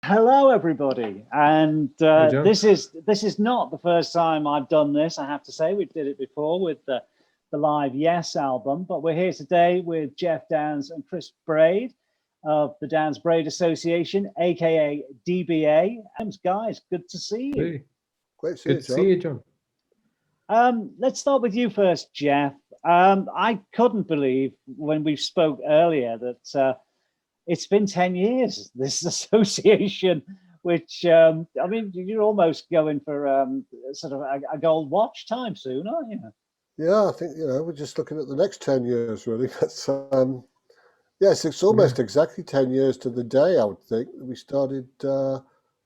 Hello, everybody, and Hey, Jon. this is not the first time I've done this. I have to say, we did it before with the live Yes album, but we're here today with Geoff Downes and Chris Braide of the Downes Braide Association, aka DBA. Guys, good to see you. Hey. Great Good to see you, Jon. Let's start with you first, Geoff. I couldn't believe when we spoke earlier that it's been 10 years, this association, which, I mean, you're almost going for sort of a gold watch time soon, aren't you? Yeah, I think, we're just looking at the next 10 years, really. That's, yes, it's almost exactly 10 years to the day, I would think. We started,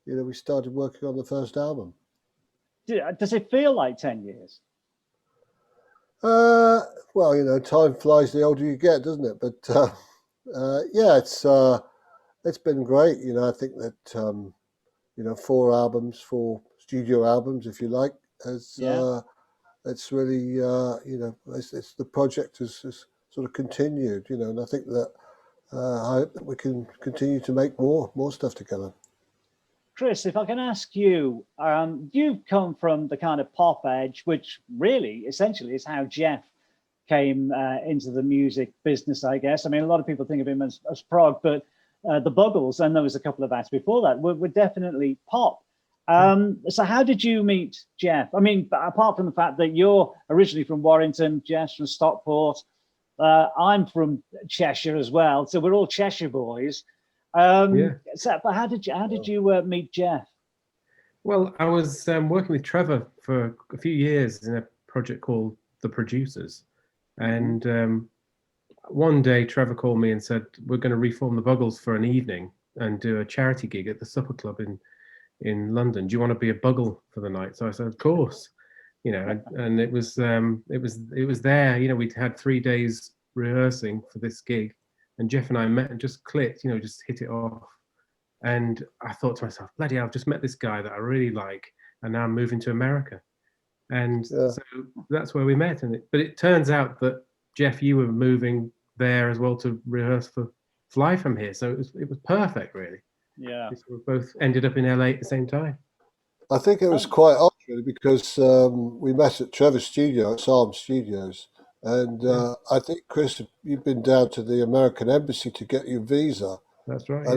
we started working on the first album. Does it feel like 10 years? Well, time flies the older you get, doesn't it? But, yeah, it's been great. I think that, 4 albums, 4 studio albums, if you like, it's really, it's the project has sort of continued, and I think that I hope that we can continue to make more stuff together. Chris, if I can ask you, you've come from the kind of pop edge, which really essentially is how Geoff came into the music business, I guess. I mean, a lot of people think of him as prog, but the Buggles, and there was a couple of acts before that, were definitely pop. So how did you meet Geoff? I mean, apart from the fact that you're originally from Warrington, Geoff's from Stockport, I'm from Cheshire as well, so we're all Cheshire boys. So, but how did you meet Geoff? Well, I was working with Trevor for a few years in a project called The Producers, and one day Trevor called me and said, "We're going to reform the Buggles for an evening and do a charity gig at the Supper Club in London. Do you want to be a Buggle for the night?" So I said, "Of course." And it was there. We'd had 3 days rehearsing for this gig, and Geoff and I met and just clicked. Just hit it off. And I thought to myself, "Bloody hell, I've just met this guy that I really like, and now I'm moving to America." And so that's where we met. But it turns out that Geoff, you were moving there as well to rehearse for Fly From Here, so it was perfect, really. Yeah, we both ended up in LA at the same time. I think it was quite odd, really, because we met at Trevor's studio, at Psalm Studios, and I think, Chris, you've been down to the American Embassy to get your visa. That's right.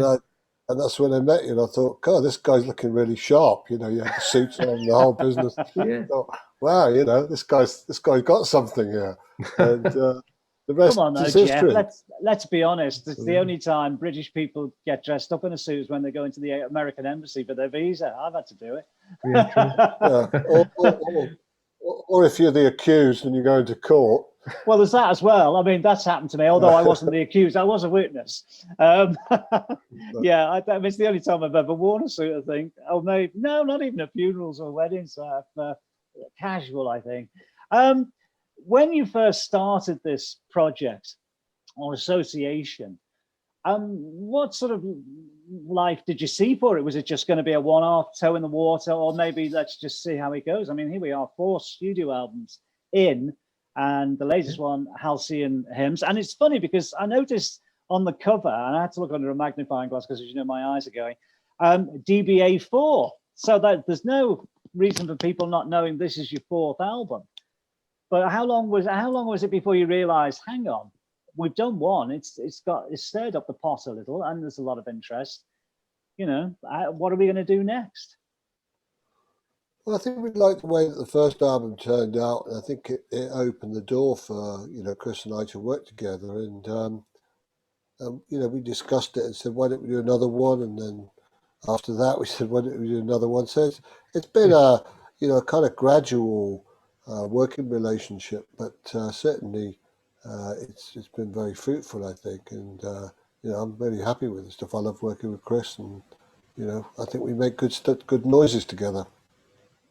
And that's when I met you, and I thought, God, this guy's looking really sharp. You had the suits on, the whole business. I thought, wow, this guy's got something here. And the rest Come on, is Geoff, history. let's be honest. It's the only time British people get dressed up in a suit is when they go into the American Embassy for their visa. I've had to do it. Or if you're the accused and you go into court. Well, there's that as well. I mean, that's happened to me, although I wasn't the accused. I was a witness. Yeah, I mean, it's the only time I've ever worn a suit, I think. Oh, maybe, no, not even at funerals or weddings. Casual, I think. When you first started this project or association, what sort of life did you see for it? Was it just going to be a one-off, toe in the water, or maybe let's just see how it goes? I mean, here we are, 4 studio albums in, and the latest one, Halcyon Hymns. And it's funny because I noticed on the cover, and I had to look under a magnifying glass because, as you know, my eyes are going, DBA 4. So that there's no reason for people not knowing this is your 4th album. But how long was it before you realized, hang on, we've done one, it's stirred up the pot a little, and there's a lot of interest. What are we going to do next? Well, I think we liked the way that the first album turned out, and I think it opened the door for Chris and I to work together. And we discussed it and said, why don't we do another one? And then after that, we said, why don't we do another one? So it's been a kind of gradual working relationship, but certainly it's been very fruitful, I think. And I'm very happy with the stuff. I love working with Chris, and I think we make good noises together.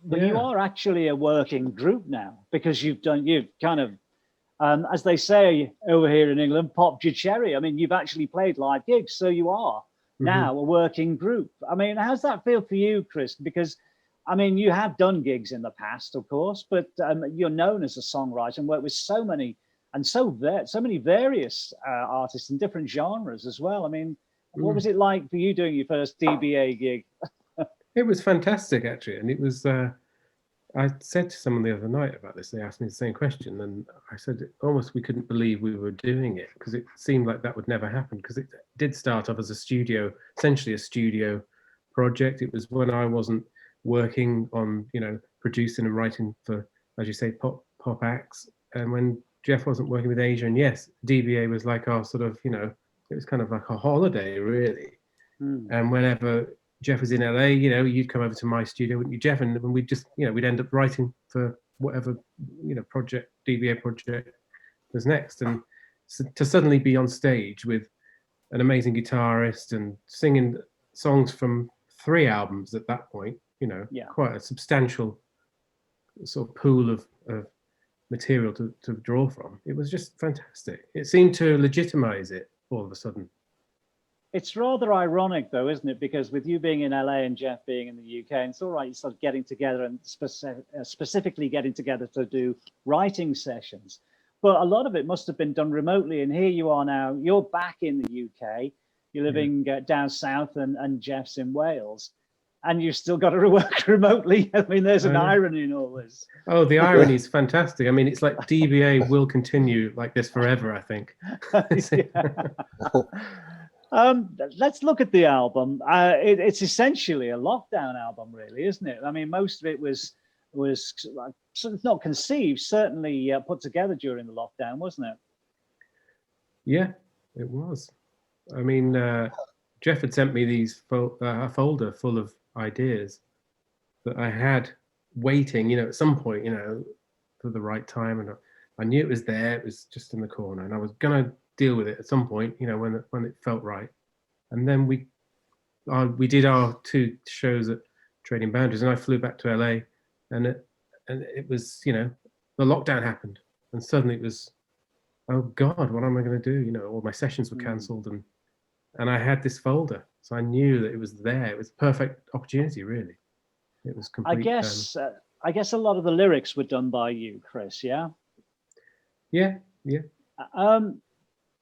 But you are actually a working group now, because you've kind of, as they say over here in England, popped your cherry. I mean, you've actually played live gigs, so you are now a working group. I mean, how's that feel for you, Chris? Because, I mean, you have done gigs in the past, of course, but you're known as a songwriter and work with so many and so many various artists in different genres as well. I mean, What was it like for you doing your first DBA gig? It was fantastic, actually. And it was, I said to someone the other night about this, they asked me the same question. And I said, almost we couldn't believe we were doing it, because it seemed like that would never happen, because it did start off as a studio, essentially a studio project. It was when I wasn't working on, producing and writing for, as you say, pop acts. And when Geoff wasn't working with Asia, and yes, DBA was like our sort of, it was kind of like a holiday, really. And whenever Geoff was in LA, you'd come over to my studio, wouldn't you, Geoff? And we'd just, we'd end up writing for whatever, project, DBA project was next. And so to suddenly be on stage with an amazing guitarist and singing songs from 3 albums at that point, quite a substantial sort of pool of material to draw from. It was just fantastic. It seemed to legitimize it all of a sudden. It's rather ironic, though, isn't it? Because with you being in LA and Geoff being in the UK, and it's all right, you start getting together and specifically getting together to do writing sessions. But a lot of it must have been done remotely. And here you are now, you're back in the UK, you're living down south, and Geoff's in Wales, and you've still got to work remotely. I mean, there's an irony in all this. Oh, the irony is fantastic. I mean, it's like DBA will continue like this forever, I think. Let's look at the album. It's essentially a lockdown album, really, isn't it? I mean, most of it was sort of not conceived, certainly put together during the lockdown, wasn't it? Yeah, it was. I mean, Geoff had sent me a folder full of ideas that I had waiting, at some point, for the right time, and I knew it was there. It was just in the corner, and I was gonna deal with it at some point, when it felt right. And then we did our 2 shows at Trading Boundaries, and I flew back to LA, and it was, the lockdown happened, and suddenly it was, oh God, what am I going to do? All my sessions were cancelled, and I had this folder, so I knew that it was there. It was a perfect opportunity, really. It was complete. I guess a lot of the lyrics were done by you, Chris. Yeah. Yeah.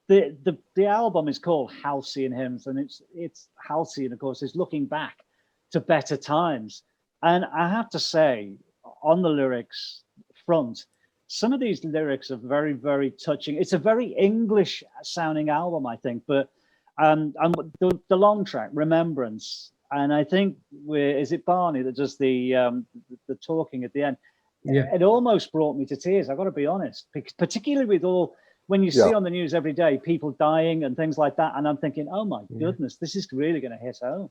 The album is called Halcyon Hymns, and it's Halcyon, of course, is looking back to better times. And I have to say, on the lyrics front, some of these lyrics are very, very touching. It's a very English sounding album, I think, but and the long track, Remembrance, and I think is it Barney that does the talking at the end? Yeah. It almost brought me to tears, I've got to be honest, particularly with all, when you see on the news every day, people dying and things like that. And I'm thinking, oh my goodness, this is really going to hit home.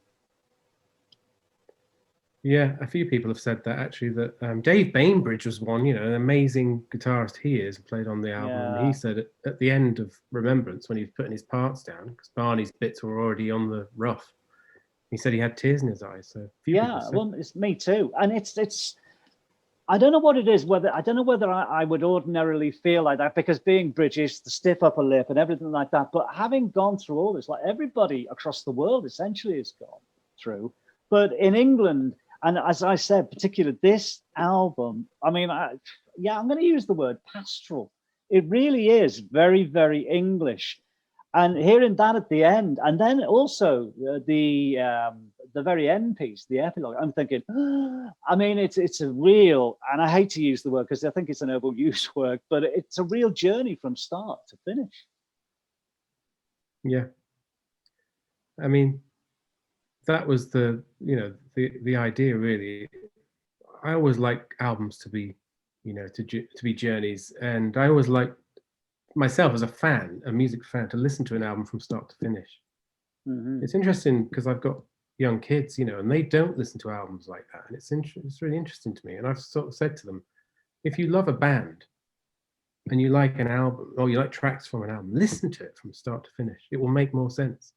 Yeah, a few people have said that, actually, that Dave Bainbridge was one, an amazing guitarist he is, played on the album. And he said at the end of Remembrance, when he was putting his parts down, because Barney's bits were already on the rough, he said he had tears in his eyes. So well, it's me too. And it's I don't know what it is, I don't know whether I would ordinarily feel like that, because being British, the stiff upper lip and everything like that, but having gone through all this, like everybody across the world essentially has gone through, but in England, and as I said, particularly this album, I mean, I'm going to use the word pastoral. It really is very, very English. And hearing that at the end, and then also the very end piece, the epilogue, I'm thinking, I mean, it's a real, and I hate to use the word because I think it's an overused word, but it's a real journey from start to finish. Yeah. I mean, that was the idea, really. I always like albums to be, to be journeys, and I always like myself as a music fan, to listen to an album from start to finish. It's interesting because I've got young kids, and they don't listen to albums like that, and it's really interesting to me. And I've sort of said to them, if you love a band and you like an album, or you like tracks from an album, listen to it from start to finish. It will make more sense,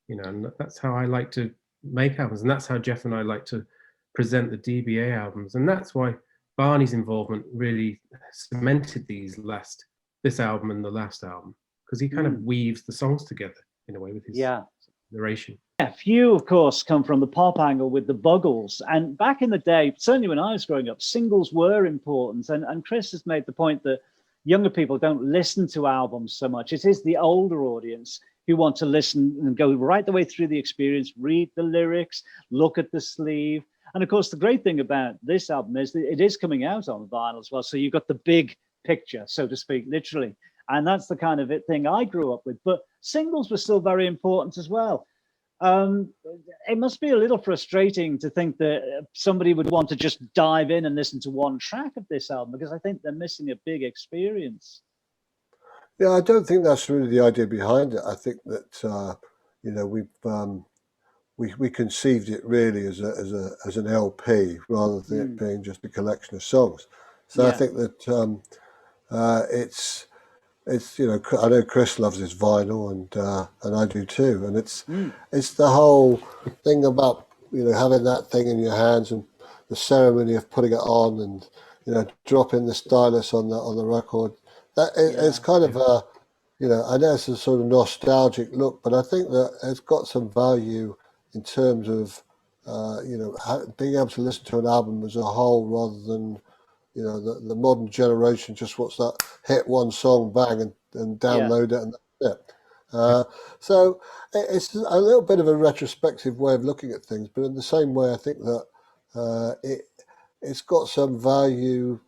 and that's how I like to make albums, and that's how Geoff and I like to present the DBA albums, and that's why Barney's involvement really cemented this album and the last album, because he kind of weaves the songs together in a way with his narration. You, of course, come from the pop angle with the Buggles, and back in the day, certainly when I was growing up, singles were important, and Chris has made the point that younger people don't listen to albums so much. It is the older audience who want to listen and go right the way through the experience, read the lyrics, look at the sleeve. And of course, the great thing about this album is that it is coming out on vinyl as well. So you've got the big picture, so to speak, literally. And that's the kind of thing I grew up with. But singles were still very important as well. It must be a little frustrating to think that somebody would want to just dive in and listen to one track of this album, because I think they're missing a big experience. Yeah, I don't think that's really the idea behind it. I think that you know, we conceived it really as an LP rather than it being just a collection of songs. So Yeah. I think that it's you know, I know Chris loves his vinyl and I do too, and it's the whole thing about, you know, having that thing in your hands and the ceremony of putting it on and, you know, dropping the stylus on the record. That it's kind of a, you know, I know it's a sort of nostalgic look, but I think that it's got some value in terms of you know, being able to listen to an album as a whole rather than, you know, the modern generation just wants that hit one song, bang, and download it, and that's it. So it's a little bit of a retrospective way of looking at things, but in the same way, I think that it's got some value.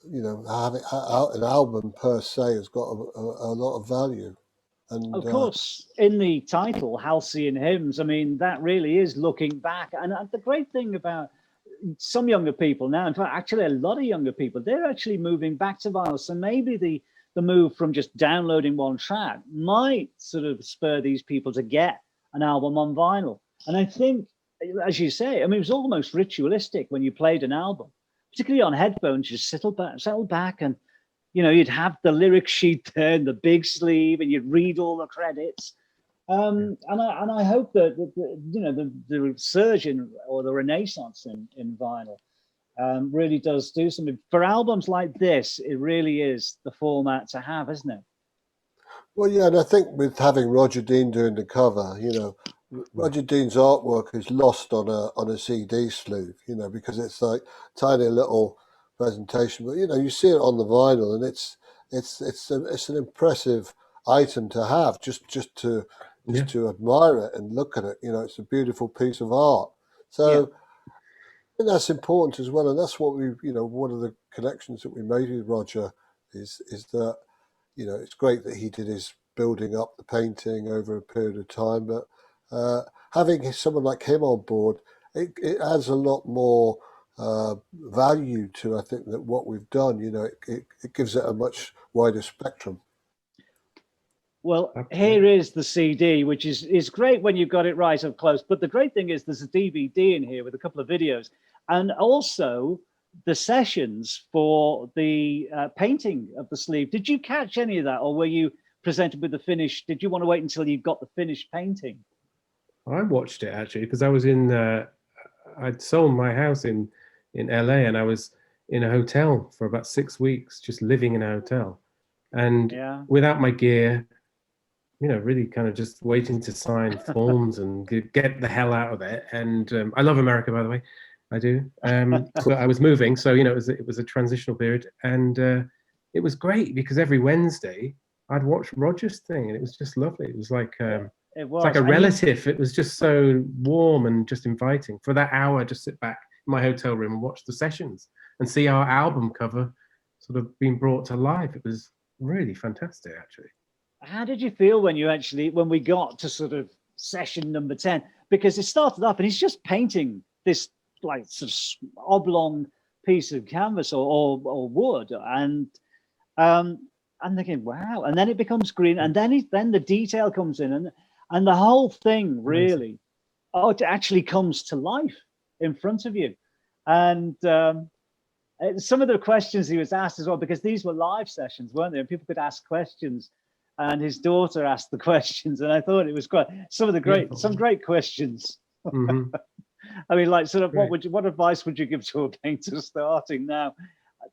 You know, having an album per se has got a lot of value. And of course, in the title, Halcyon Hymns, I mean, that really is looking back. And the great thing about some younger people now, in fact, actually a lot of younger people, they're actually moving back to vinyl. So maybe the move from just downloading one track might sort of spur these people to get an album on vinyl. And I think, as you say, I mean, it was almost ritualistic when you played an album, particularly on headphones. You just settle back and, you know, you'd have the lyric sheet there in the big sleeve and you'd read all the credits. And I hope that, you know, the surge or the renaissance in vinyl really does do something. For albums like this, it really is the format to have, isn't it? well, yeah, and I think with having Roger Dean doing the cover, you know, Roger Dean's artwork is lost on a CD sleeve, you know, because it's like tiny little presentation. But you know, you see it on the vinyl, and it's an impressive item to have, just to admire it and look at it. You know, it's a beautiful piece of art. So I think that's important as well, and that's what we, you know, one of the connections that we made with Roger is that, you know, it's great that he did his building up the painting over a period of time, but having someone like him on board, it adds a lot more value to, I think, that what we've done. You know, it gives it a much wider spectrum. Well, here is the CD, which is great when you've got it right up close. But the great thing is there's a DVD in here with a couple of videos, and also the sessions for the painting of the sleeve. Did you catch any of that, or were you presented with the finish? Did you want to wait until you got the finished painting? I watched it actually because I was in. I'd sold my house in LA, and I was in a hotel for about 6 weeks, just living in a hotel, and without my gear, you know, really kind of just waiting to sign forms and get the hell out of it. And I love America, by the way, I do. But I was moving, so you know, it was a transitional period, and it was great because every Wednesday I'd watch Roger's thing, and it was just lovely. It was like it's like a relative. It was just so warm and just inviting. For that hour, just sit back in my hotel room and watch the sessions and see our album cover sort of being brought to life. It was really fantastic, actually. How did you feel when we got to sort of session number 10? Because it started off and he's just painting this like sort of oblong piece of canvas or wood, and I'm thinking, wow. And then it becomes green, and then the detail comes in, and the whole thing really, it actually comes to life in front of you. And some of the questions he was asked as well, because these were live sessions, weren't they? And people could ask questions. And his daughter asked the questions, and I thought it was quite some great questions. Mm-hmm. I mean, like, sort of, what advice would you give to a painter starting now?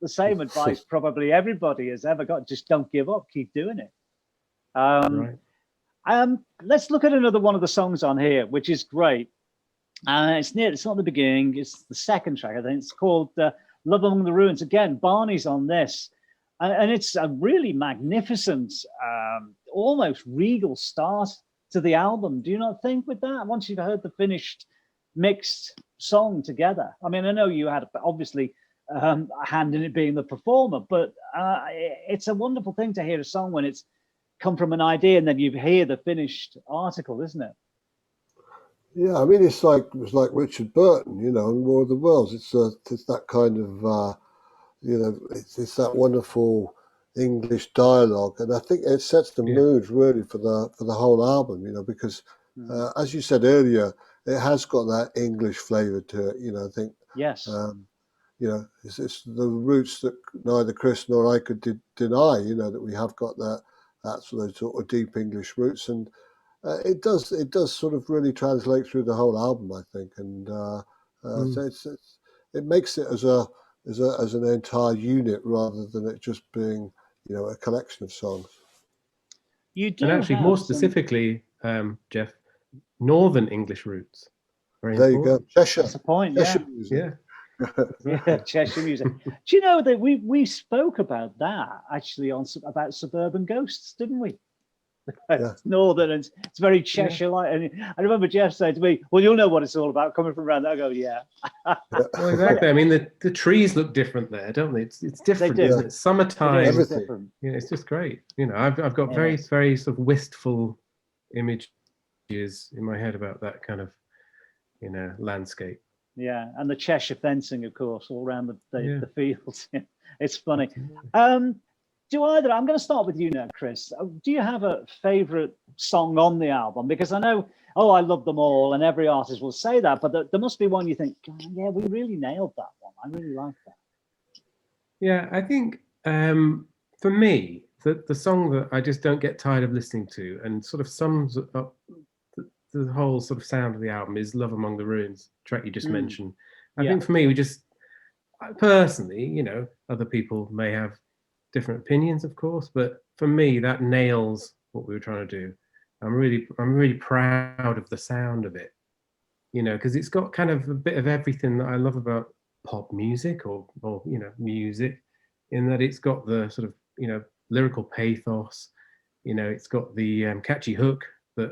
The same advice probably everybody has ever got: just don't give up, keep doing it. Let's look at another one of the songs on here, which is great. It's not the beginning; it's the second track. I think it's called "Love Among the Ruins." Again, Barney's on this. And it's a really magnificent, almost regal start to the album. Do you not think with that, once you've heard the finished mixed song together? I mean, I know you had obviously a hand in it being the performer, but it's a wonderful thing to hear a song when it's come from an idea and then you hear the finished article, isn't it? Yeah, I mean, it's like Richard Burton, you know, in War of the Worlds. It's that kind of you know, it's that wonderful English dialogue, and I think it sets the mood really for the whole album, you know, because as you said earlier, it has got that English flavour to it, you know. I think yes, you know, it's the roots that neither Chris nor I could deny, you know, that we have got that sort of deep English roots, and it does sort of really translate through the whole album, I think, and so it makes it as an entire unit rather than it just being, you know, a collection of songs. You do, and actually more specifically, Geoff, Northern English roots. Very there important. You go, Cheshire. That's the point. Cheshire Yeah. music. Yeah, Cheshire music. Do you know that we spoke about that actually about Suburban Ghosts, didn't we? It's northern and it's very Cheshire-like. And I remember Geoff saying to me, "Well, you'll know what it's all about coming from around there." I go, "Yeah." Well, exactly. I mean, the trees look different there, don't they? It's different, isn't it? Summertime. Everything. Yeah, it's just great. You know, I've got very sort of wistful images in my head about that kind of, you know, landscape. Yeah, and the Cheshire fencing, of course, all around the fields. It's funny. I'm going to start with you now, Chris. Do you have a favourite song on the album? Because I know, I love them all, and every artist will say that, but there must be one you think, yeah, we really nailed that one. I really like that. Yeah, I think for me, the song that I just don't get tired of listening to and sort of sums up the whole sort of sound of the album is Love Among the Ruins, track you just mentioned. I think for me, personally, you know, other people may have different opinions, of course, but for me, that nails what we were trying to do. I'm really proud of the sound of it, you know, because it's got kind of a bit of everything that I love about pop music or you know, music, in that it's got the sort of, you know, lyrical pathos, you know, it's got the catchy hook that,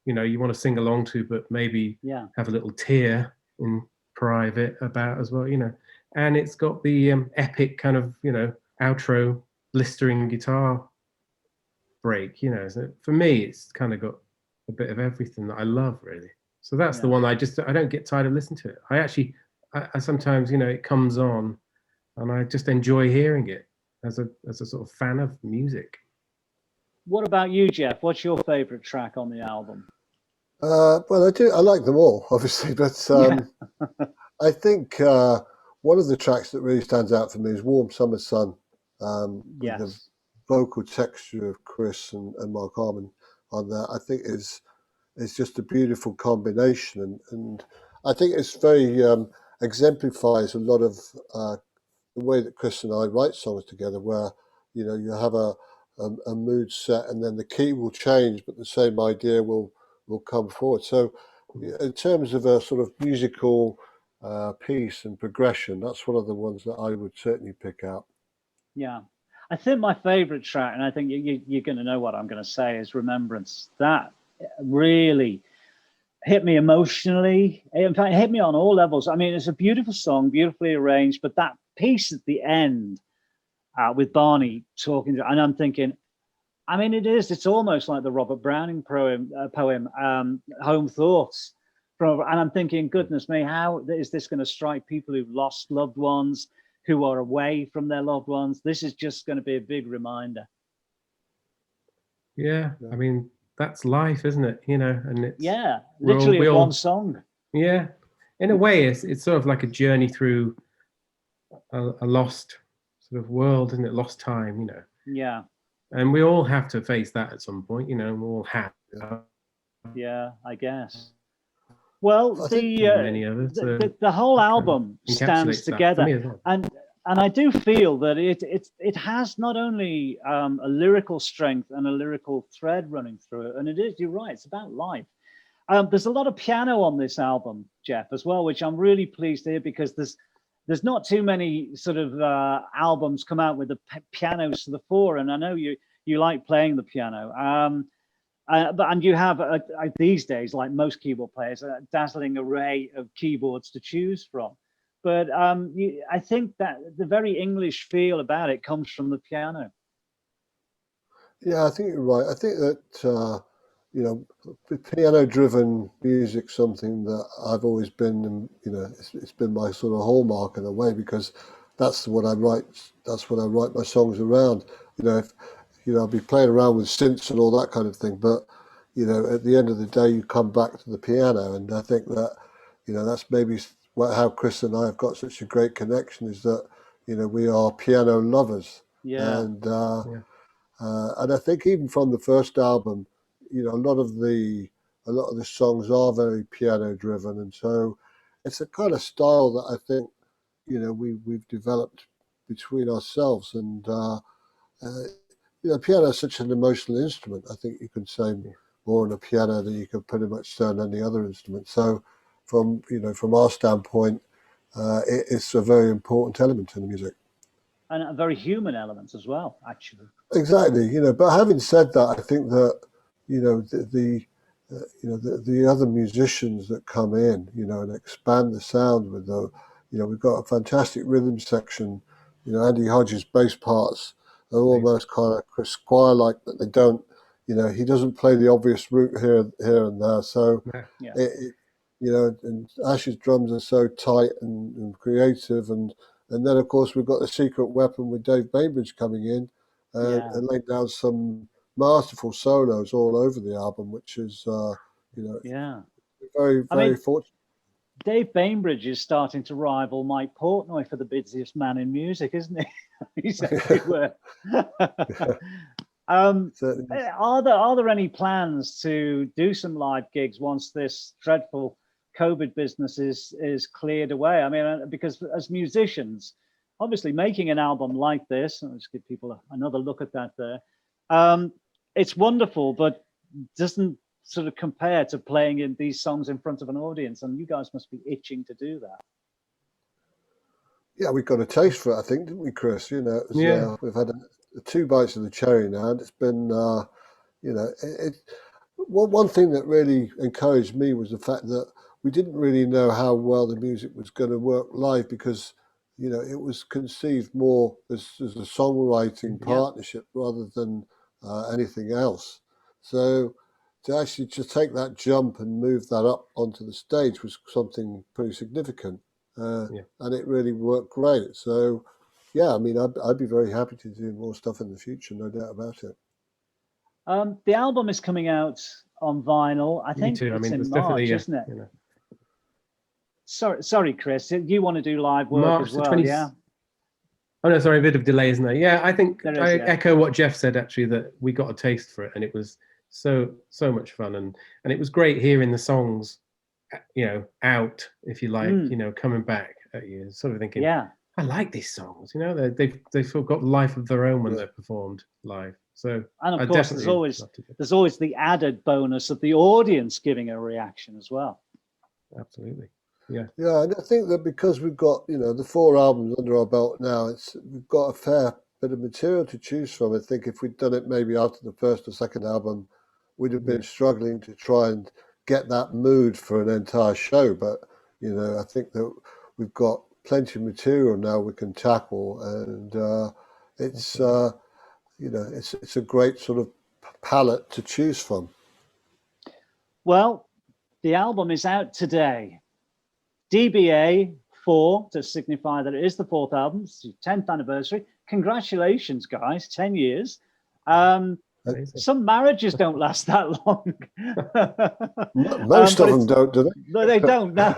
you know, you want to sing along to, but maybe have a little tear in private about as well, you know, and it's got the epic kind of, you know, outro blistering guitar break, you know. So for me, it's kind of got a bit of everything that I love, really. So that's the one I don't get tired of listening to it. I sometimes, you know, it comes on and I just enjoy hearing it as a sort of fan of music. What about you, Geoff? What's your favourite track on the album? Well, I like them all, obviously, but I think one of the tracks that really stands out for me is Warm Summer Sun, with the vocal texture of Chris and Mark Harmon on that. I think is just a beautiful combination, and I think it's very exemplifies a lot of the way that Chris and I write songs together, where, you know, you have a mood set and then the key will change, but the same idea will come forward. So in terms of a sort of musical piece and progression, that's one of the ones that I would certainly pick out. Yeah, I think my favorite track, and I think you're going to know what I'm going to say, is Remembrance. That really hit me emotionally. In fact, it hit me on all levels. I mean, it's a beautiful song, beautifully arranged, but that piece at the end with Barney talking, and I'm thinking, I mean, it's almost like the Robert Browning poem Home Thoughts. And I'm thinking, goodness me, how is this going to strike people who've lost loved ones, who are away from their loved ones? This is just going to be a big reminder. Yeah, I mean, that's life, isn't it? You know, and it's literally one song. Yeah, in a way, it's sort of like a journey through a lost sort of world, isn't it? Lost time, you know. Yeah. And we all have to face that at some point, you know. We all have. Yeah, I guess. Well, the whole album stands together, and I do feel that it has not only a lyrical strength and a lyrical thread running through it, and it is, you're right, it's about life. There's a lot of piano on this album, Geoff, as well, which I'm really pleased to hear, because there's not too many sort of albums come out with the pianos to the fore, and I know you like playing the piano. and you have these days, like most keyboard players, a dazzling array of keyboards to choose from. But I think that the very English feel about it comes from the piano. Yeah, I think you're right. I think that you know, piano-driven music, something that I've always been, you know, it's been my sort of hallmark in a way, because that's what I write. That's what I write my songs around. You know, I'll be playing around with synths and all that kind of thing, but you know, at the end of the day, you come back to the piano, and I think that, you know, that's maybe how Chris and I have got such a great connection, is that, you know, we are piano lovers. Yeah. And I think even from the first album, you know, a lot of the songs are very piano driven, and so it's a kind of style that I think, you know, we've developed between ourselves. And you know, piano is such an emotional instrument. I think you can say more on a piano than you can pretty much say on any other instrument. So from our standpoint, it's a very important element in the music. And a very human element as well, actually. Exactly, you know. But having said that, I think that, you know, the other musicians that come in, you know, and expand the sound with the, you know, we've got a fantastic rhythm section. You know, Andy Hodges' bass parts are almost kind of Chris Squire-like, that they don't, you know, he doesn't play the obvious route here and there. So, yeah. You know, and Ash's drums are so tight and creative, and then of course we've got the secret weapon with Dave Bainbridge coming in and laying down some masterful solos all over the album, which is you know, very fortunate. Dave Bainbridge is starting to rival Mike Portnoy for the busiest man in music, isn't he? He's everywhere. Are there any plans to do some live gigs once this dreadful COVID business is cleared away? I mean, because as musicians, obviously making an album like this, and let's give people another look at that there, it's wonderful, but doesn't sort of compare to playing in these songs in front of an audience, and you guys must be itching to do that. Yeah, we've got a taste for it, I think, didn't we, Chris? You know, we've had two bites of the cherry now, and it's been, you know, one thing that really encouraged me was the fact that we didn't really know how well the music was going to work live, because, you know, it was conceived more as a songwriting partnership rather than anything else. So to actually just take that jump and move that up onto the stage was something pretty significant, and it really worked great. So, yeah, I mean, I'd be very happy to do more stuff in the future, no doubt about it. The album is coming out on vinyl. I think it's in March, isn't it? You know. Sorry, Chris. You want to do live work March as well, yeah? Oh no, sorry, a bit of delay, isn't there? Yeah, I think I echo what Geoff said, actually, that we got a taste for it, and it was so much fun, and it was great hearing the songs, you know, out, if you like, you know, coming back at you, sort of thinking, I like these songs, you know, they've sort of got life of their own when they're performed live. So, and of course, there's always the added bonus of the audience giving a reaction as well. Absolutely. Yeah, and I think that because we've got, you know, the 4 albums under our belt now, we've got a fair bit of material to choose from. I think if we'd done it maybe after the first or second album, we'd have been struggling to try and get that mood for an entire show. But, you know, I think that we've got plenty of material now we can tackle, and it's you know, it's a great sort of palette to choose from. Well, the album is out today. DBA 4, to signify that it is the 4th album. It's the 10th anniversary. Congratulations, guys, 10 years. Some marriages don't last that long. Most of them don't, do they? No, they don't, no.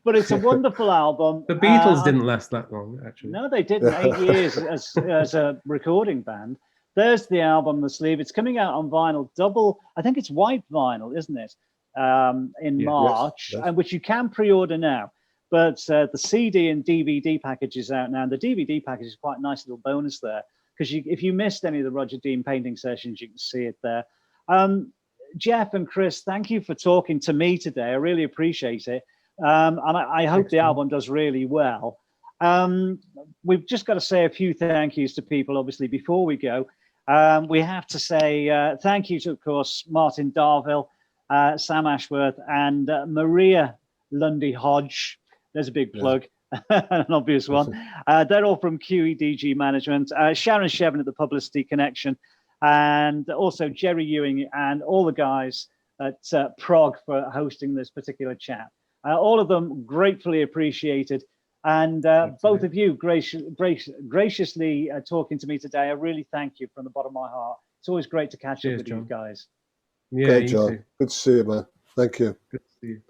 But it's a wonderful album. The Beatles didn't last that long, actually. No, they didn't. 8 years as a recording band. There's the album, the sleeve. It's coming out on vinyl, double, I think it's white vinyl, isn't it? In March, and which you can pre-order now. But the CD and DVD package is out now. And the DVD package is quite a nice little bonus there, because if you missed any of the Roger Dean painting sessions, you can see it there. Geoff and Chris, thank you for talking to me today. I really appreciate it. And I hope the album does really well. We've just got to say a few thank yous to people, obviously, before we go. We have to say thank you to, of course, Martin Darville, Sam Ashworth, and Maria Lundy Hodge. There's a big plug, an obvious one. They're all from QEDG Management. Sharon Shevin at the Publicity Connection, and also Jerry Ewing and all the guys at Prog for hosting this particular chat. All of them gratefully appreciated. And both of you graciously talking to me today. I really thank you from the bottom of my heart. It's always great to catch up with you guys. Yeah, great, John. Good to see you, man. Thank you. Good to see you.